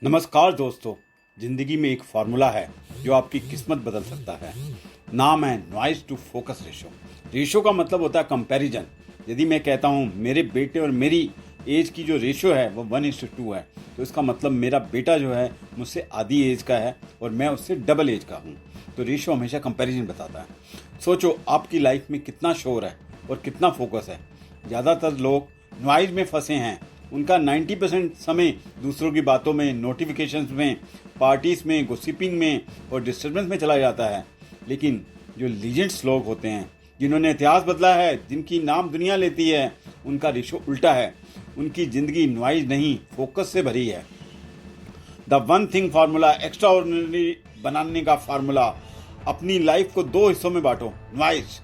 नमस्कार दोस्तों। जिंदगी में एक फार्मूला है जो आपकी किस्मत बदल सकता है। नाम है noise to focus ratio. Ratio का मतलब होता है कंपैरिजन। यदि मैं कहता हूँ मेरे बेटे और मेरी एज की जो रेशो है वो 1:2 है, तो इसका मतलब मेरा बेटा जो है मुझसे आधी एज का है और मैं उससे डबल एज का हूँ। तो रेशो हमेशा कंपैरिजन बताता है। सोचो आपकी लाइफ में कितना शोर है और कितना फोकस है। ज़्यादातर लोग नॉइज में फंसे हैं। उनका 90% समय दूसरों की बातों में, नोटिफिकेशंस में, पार्टीज में, गॉसिपिंग में और डिस्टर्बेंस में चला जाता है। लेकिन जो लीजेंड्स लोग होते हैं, जिन्होंने इतिहास बदला है, जिनकी नाम दुनिया लेती है, उनका रेशो उल्टा है। उनकी जिंदगी नॉइज नहीं, फोकस से भरी है। The one thing formula, extra ordinary बनाने का फार्मूला। अपनी लाइफ को 2 हिस्सों में बांटो। नॉइज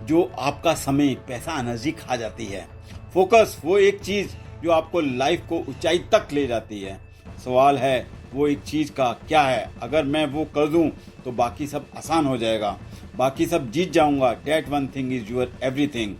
जो आपका समय, पैसा, एनर्जी खा जाती है। फोकस वो एक चीज जो आपको लाइफ को ऊंचाई तक ले जाती है। सवाल है वो एक चीज का क्या है। अगर मैं वो कर दूं तो बाकी सब आसान हो जाएगा, बाकी सब जीत जाऊंगा। That one thing is your everything।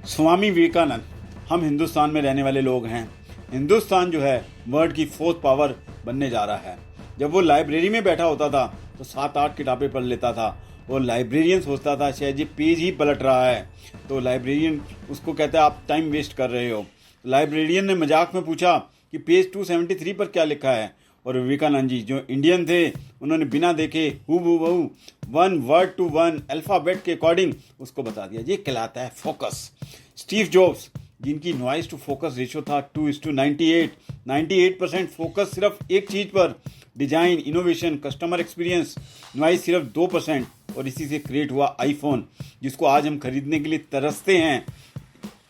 Swami Vivekananda. हम हिंदुस्तान में रहने वाले लोग हैं। हिंदुस्तान जो है वर्ल्ड की 4th पावर बनने जा रहा है। जब वो लाइब्रेरी में बैठा होता था तो 7-8 किताबें पढ़ लेता था और लाइब्रेरियन सोचता था शायद ये पेज ही पलट रहा है। तो लाइब्रेरियन उसको कहता है आप टाइम वेस्ट कर रहे हो। लाइब्रेरियन ने मजाक में पूछा कि पेज 273 पर क्या लिखा है, और विवेकानंद जी जो इंडियन थे उन्होंने बिना देखे हूबहू 1 word to 1 अल्फाबेट के अकॉर्डिंग उसको बता दिया। ये कहलाता है फोकस। स्टीव जॉब्स, जिनकी नॉइज टू फोकस रेशियो था 2:98, 98% फोकस सिर्फ एक चीज पर, design, innovation, customer experience. Noise सिर्फ 2%, और इसी से क्रिएट हुआ आईफोन, जिसको आज हम खरीदने के लिए तरसते हैं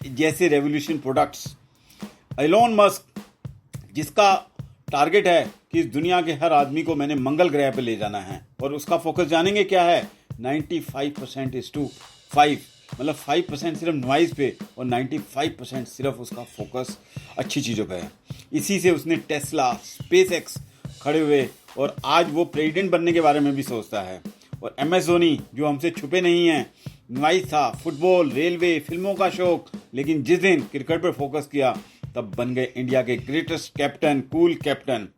जैसे रेवोल्यूशन प्रोडक्ट्स। एलोन मस्क, जिसका टारगेट है कि इस दुनिया के हर आदमी को मैंने मंगल ग्रह पर ले जाना है, और उसका फोकस जानेंगे क्या है। 95% मतलब 5% सिर्फ नॉइज पे और 95% सिर्फ उसका फोकस अच्छी चीज़ों पे है। इसी से उसने टेस्ला, स्पेसएक्स खड़े हुए, और आज वो प्रेसिडेंट बनने के बारे में भी सोचता है। और MS धोनी जो हमसे छुपे नहीं हैं, नॉइज था, फुटबॉल, रेलवे, फिल्मों का शौक, लेकिन जिस दिन क्रिकेट पर फोकस किया तब बन गए इंडिया के greatest captain, cool captain.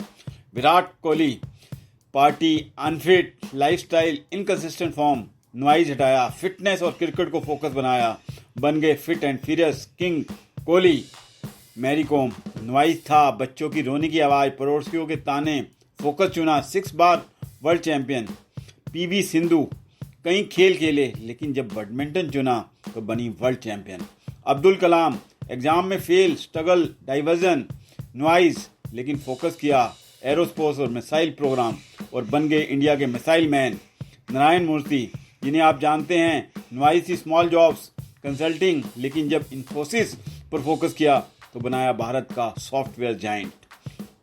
Virat Kohli, party, unfit, lifestyle, inconsistent form, noise हटाया, फिटनेस और क्रिकेट को फोकस बनाया, बन गए fit and furious king Kohli. Mary Kom, noise था, बच्चों की रोने की आवाज़, पड़ोसियों के ताने, फोकस चुना, 6 बार वर्ल्ड चैंपियन। PV सिंधु, कई खेल खेले लेकिन जब बैडमिंटन चुना तो बनी world champion. Abdul Kalam, exam में फेल, स्ट्रगल, डाइवर्जन, नॉइज, लेकिन फोकस किया, एरोस्पेस और मिसाइल प्रोग्राम, और बन गए इंडिया के मिसाइल मैन। नारायण मूर्ति, जिन्हें आप जानते हैं, नॉइज थी स्मॉल जॉब्स, कंसल्टिंग, लेकिन जब इन्फोसिस पर फोकस किया तो बनाया भारत का software giant.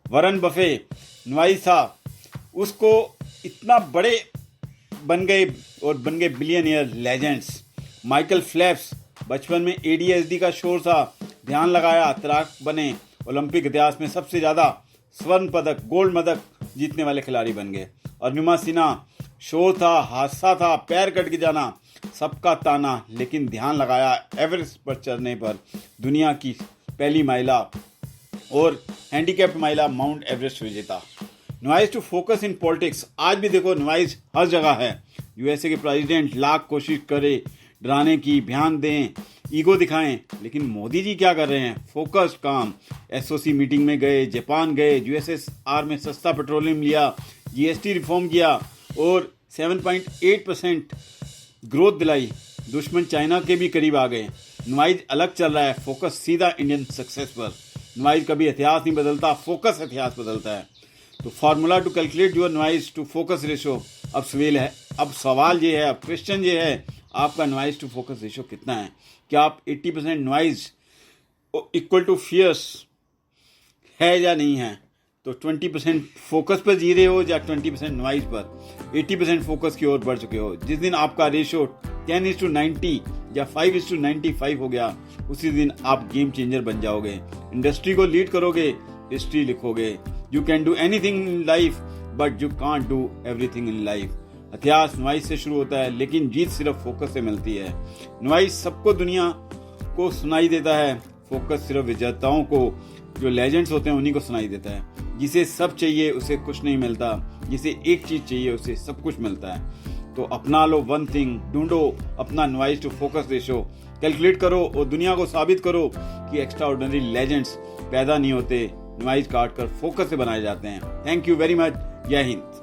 Warren Buffett, noise था, उसको इतना बड़े बन गए और बन गए बिलियनियर लेजेंड्स। माइकल फेल्प्स, बचपन में ADHD का शोर था, ध्यान लगाया, तैराक बने, ओलंपिक इतिहास में सबसे ज़्यादा स्वर्ण पदक, गोल्ड पदक जीतने वाले खिलाड़ी बन गए। अरुणिमा सिन्हा, शोर था, हादसा था, पैर कट के जाना, सबका ताना, लेकिन ध्यान लगाया, एवरेस्ट पर चढ़ने पर दुनिया की पहली महिला और हैंडीकैप्ड महिला माउंट एवरेस्ट विजेता। Noise to focus in politics, आज भी देखो नॉइज हर जगह है। USA के प्रेसिडेंट लाख कोशिश करे डराने की, बयान दें, ईगो दिखाएं, लेकिन मोदी जी क्या कर रहे हैं, फोकस्ड काम। SOC मीटिंग में गए, जापान गए, USSR में सस्ता पेट्रोलियम लिया, GST रिफॉर्म किया और 7.8% ग्रोथ दिलाई। दुश्मन चाइना के भी करीब आ गए। नॉइज अलग चल रहा है, फोकस सीधा इंडियन सक्सेस पर। नॉइज कभी इतिहास नहीं बदलता, फोकस इतिहास बदलता है। तो formula to calculate your noise to focus ratio. अब सवाल ये है, अब क्वेश्चन ये है, आपका नॉइज टू फोकस रेशो कितना है? क्या आप 80% नॉइज इक्वल टू फियर्स है या नहीं है? तो 20% फोकस पर जी रहे हो या 20% नॉइज पर? 80% फोकस की ओर बढ़ चुके हो। जिस दिन आपका रेशो 10:90 या 5:95 हो गया, उसी दिन आप गेम चेंजर बन जाओगे, इंडस्ट्री को लीड करोगे, हिस्ट्री लिखोगे। You can do anything in life but you can't do everything in life. इतिहास नॉइज से शुरू होता है, लेकिन जीत सिर्फ फोकस से मिलती है। नॉइज सबको दुनिया को सुनाई देता है, फोकस सिर्फ विजेताओं को, जो लेजेंड्स होते हैं उन्हीं को सुनाई देता है। जिसे सब चाहिए उसे कुछ नहीं मिलता, जिसे एक चीज चाहिए उसे सब कुछ मिलता है। तो अपना लो वन थिंग, ढूंढो अपना noise to focus ratio, calculate करो और दुनिया को साबित करो कि एक्स्ट्रा ऑर्डिनरी लेजेंड्स पैदा नहीं होते, नॉइज काट कर फोकस से बनाए जाते हैं। Thank you very much. जय हिंद।